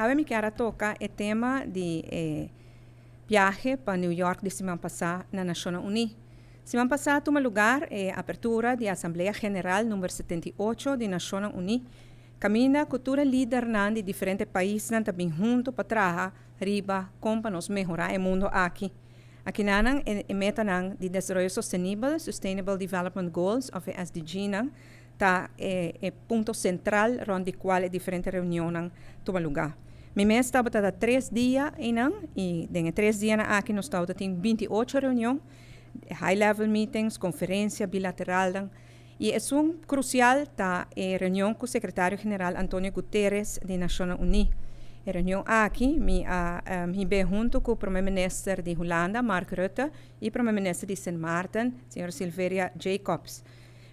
Agora me quero tocar o tema de viaje para New York de semana passada na Nações Unidas. Semana passada toma lugar a abertura da Assembleia Geral número 78 de Nações Unidas. Camina cultura líder de diferentes países também junto para trabalhar riba para nos melhorar o mundo aqui. Aqui nanang meta nang de desenvolvimento sustentável, Sustainable Development Goals of SDG nang tá ponto central onde qual diferentes reuniões toma lugar. Mi mês estava 3 dias e em 3 dias aqui nós estamos tem 28 reuniões, high level meetings, conferência bilateral e é crucial tá reunião com o secretário-geral António Guterres de Nações Unidas. A reunião aqui me bem junto com o primeiro-ministro de Holanda, Mark Rutte, e o primeiro-ministro de Sint Maarten, Sra. Silveria Jacobs.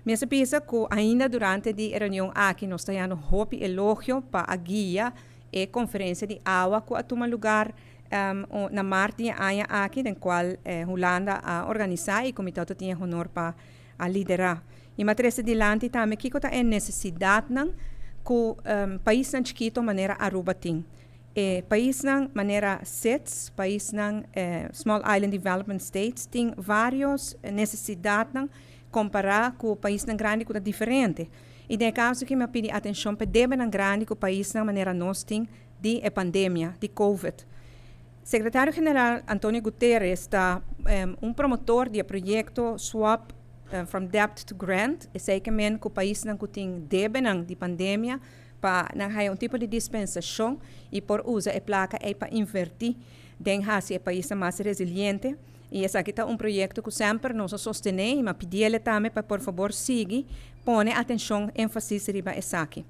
Me pensa que ainda durante a reunião aqui nós estamos dando elogio para a guia e conferência de água que toma lugar na março de ano aqui, na qual Holanda a organizar e o comitê tem o honor para liderar. E mais adiante também que é necessidade que o país não chiquito maneira aruba tem. País não maneira SIDS, país não Small Island Development States tem várias necessidades comparar com o país não grande que é diferente. E no caso que me pedi atenção para deve não grande que o país não maneira nós tem de pandemia, de COVID. Secretário-Geral António Guterres está promotor do projeto Swap from Debt to Grant. E sei que o país não tem deve de pandemia para não tipo de dispensação e por usa a placa para invertir dentro o país mais resiliente. E esse aqui é projeto que sempre nós sostenemos, mas pedir também para, por favor, seguir, põe atenção, ênfase riba essa aqui.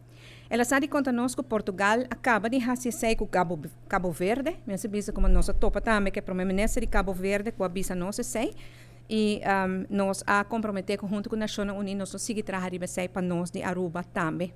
Ela sabe conta nós que Portugal acaba de fazer com Cabo Verde, mas se como nós topa também que o primeiro-ministro de Cabo Verde que avisa nós sei e nós a comprometer junto com a Nações Unidas nós seguir trabalhar riba para nós de Aruba também.